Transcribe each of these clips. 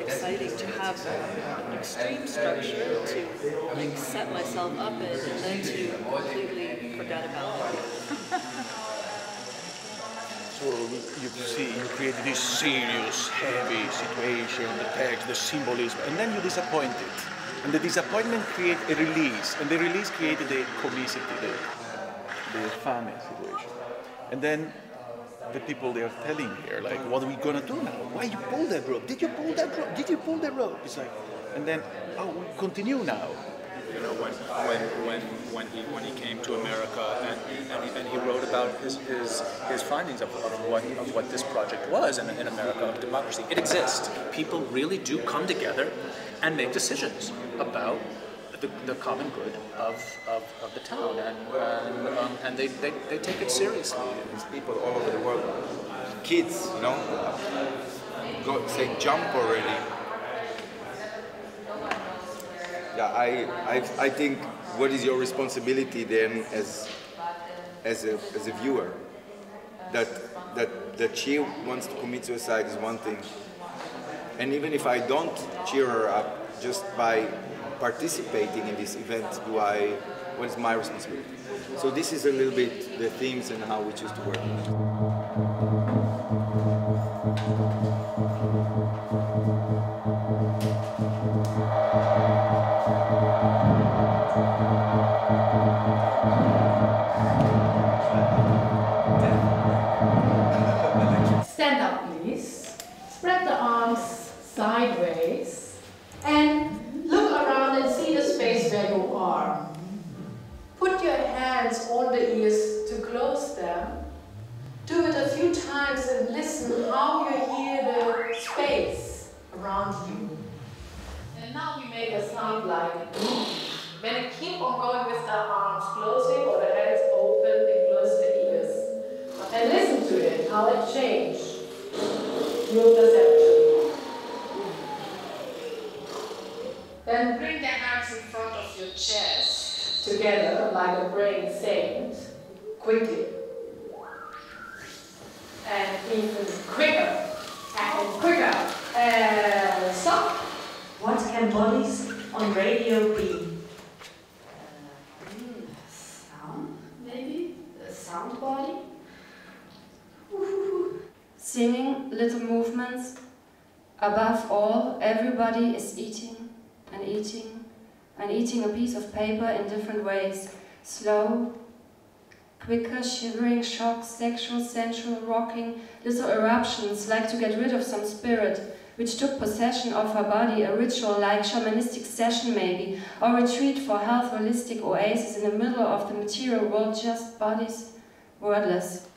Exciting to have an extreme structure to like set myself up in, and then to completely forget about it. So you see, you create this serious, heavy situation, the text, the symbolism, and then you disappoint it. And the disappointment creates a release, and the release created the comicity, the funny situation. And then the people they are telling here, like, what are we gonna do now? Why you pull that rope? Did you pull that rope? Did you pull that rope? It's like, and then, oh, we continue now. You know, when he came to America and he wrote about his findings of what this project was in America of democracy. It exists. People really do come together and make decisions about the common good of the town, and they take it seriously. There's people all over the world, kids, you know, go say jump already. Yeah, I think what is your responsibility then as a viewer? That she wants to commit suicide is one thing, and even if I don't cheer her up just by participating in this event, what is my responsibility? So this is a little bit the themes and how we choose to work. Stand up, please. Spread the arms sideways and look around and see the space where you are. Put your hands on the ears to close them. Do it a few times and listen how you hear the space around you. And now we make a sound like when you keep on going with the arms closing or the hands open and close the ears. And listen to it, how it changed. Your perception. Then bring the hands in front of your chest together like a praying saint, quickly. And even quicker, and quicker, and stop. What can bodies on radio be? Sound, maybe? A sound body? Singing, little movements. Above all, everybody is eating and eating and eating a piece of paper in different ways. Slow, quicker, shivering, shock, sexual, sensual, rocking, little eruptions like to get rid of some spirit which took possession of her body, a ritual like shamanistic session maybe, or retreat for health, holistic oasis in the middle of the material world, just bodies, wordless.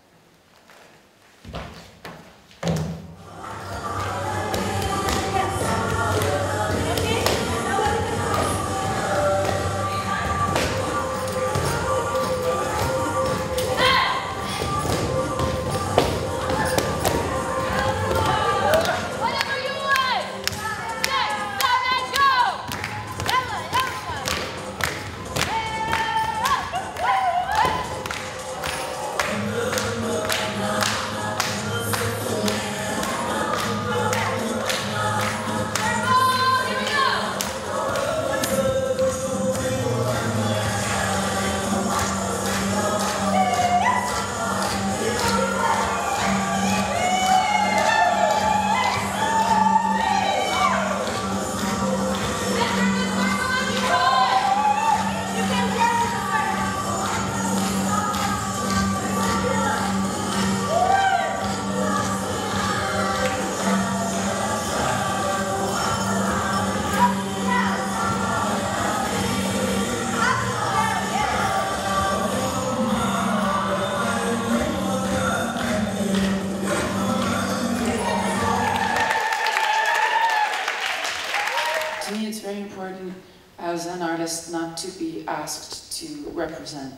As an artist, not to be asked to represent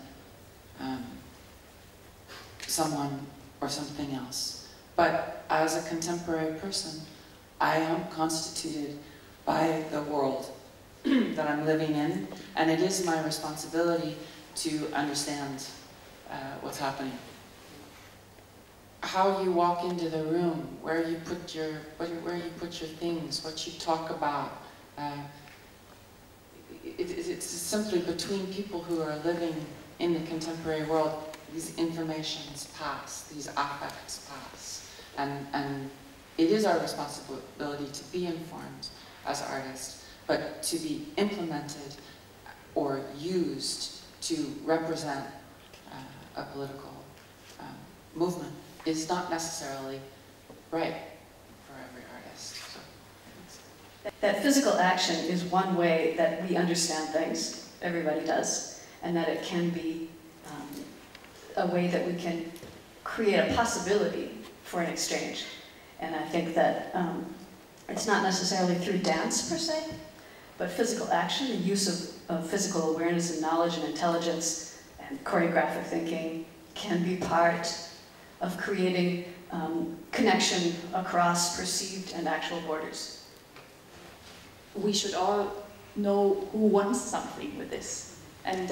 someone or something else. But as a contemporary person, I am constituted by the world that I'm living in, and it is my responsibility to understand what's happening. how you walk into the room, where you put your things, what you talk about. It's simply between people who are living in the contemporary world. These informations pass, these affects pass, and it is our responsibility to be informed as artists, but to be implemented or used to represent a political movement is not necessarily right for every artist. So. That physical action is one way that we understand things, everybody does, and that it can be a way that we can create a possibility for an exchange. And I think that it's not necessarily through dance per se, but physical action, the use of physical awareness and knowledge and intelligence and choreographic thinking can be part of creating connection across perceived and actual borders. We should all know who wants something with this, and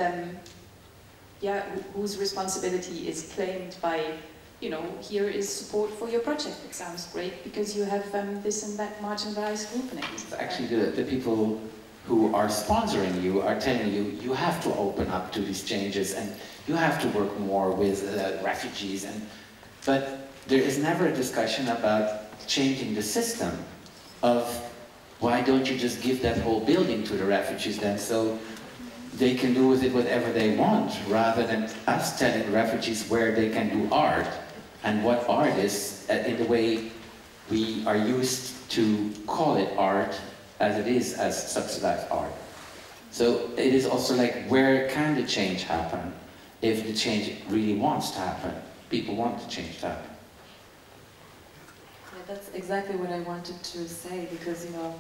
yeah, whose responsibility is claimed by, you know, here is support for your project. It sounds great because you have this and that marginalized group in it. Actually, the people who are sponsoring you are telling you, you have to open up to these changes and you have to work more with refugees. But there is never a discussion about changing the system of why don't you just give that whole building to the refugees then, so they can do with it whatever they want, rather than us telling refugees where they can do art and what art is in the way we are used to call it art as it is as subsidized art. So it is also like, where can the change happen if the change really wants to happen? People want the change to happen. Yeah, that's exactly what I wanted to say, because, you know,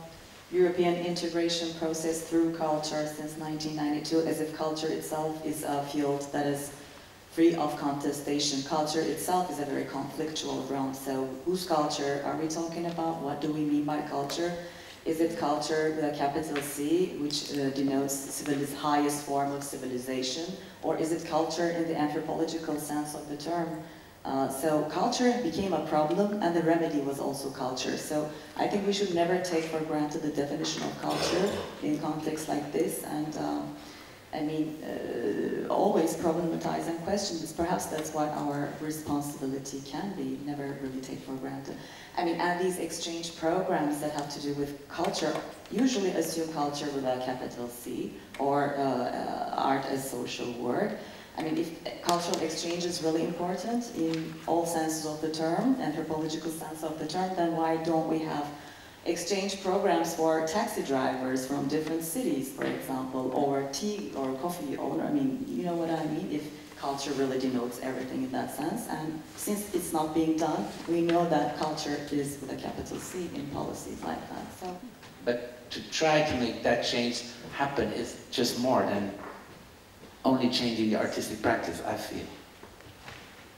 European integration process through culture since 1992, as if culture itself is a field that is free of contestation. Culture itself is a very conflictual realm. So whose culture are we talking about? What do we mean by culture? Is it culture with a capital C, which denotes the highest form of civilization? Or is it culture in the anthropological sense of the term? So culture became a problem, and the remedy was also culture. So I think we should never take for granted the definition of culture in contexts like this, and I mean, always problematize and question this. Perhaps that's what our responsibility can be, never really take for granted. I mean, and these exchange programs that have to do with culture usually assume culture with a capital C, or art as social work. I mean, if cultural exchange is really important in all senses of the term, anthropological sense of the term, then why don't we have exchange programs for taxi drivers from different cities, for example, or tea or coffee owner? I mean, you know what I mean? If culture really denotes everything in that sense, and since it's not being done, we know that culture is with a capital C in policies like that. So, but to try to make that change happen is just more than only changing the artistic practice, I feel.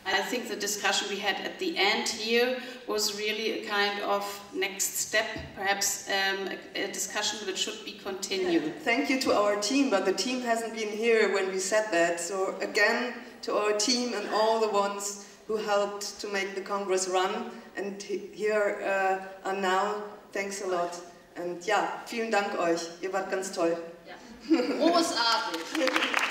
I think the discussion we had at the end here was really a kind of next step, perhaps a discussion which should be continued. Yeah. Thank you to our team, but the team hasn't been here when we said that. So again, to our team and all the ones who helped to make the Congress run, and here are now, thanks a lot. Und ja, vielen Dank euch, ihr wart ganz toll. Ja. Großartig.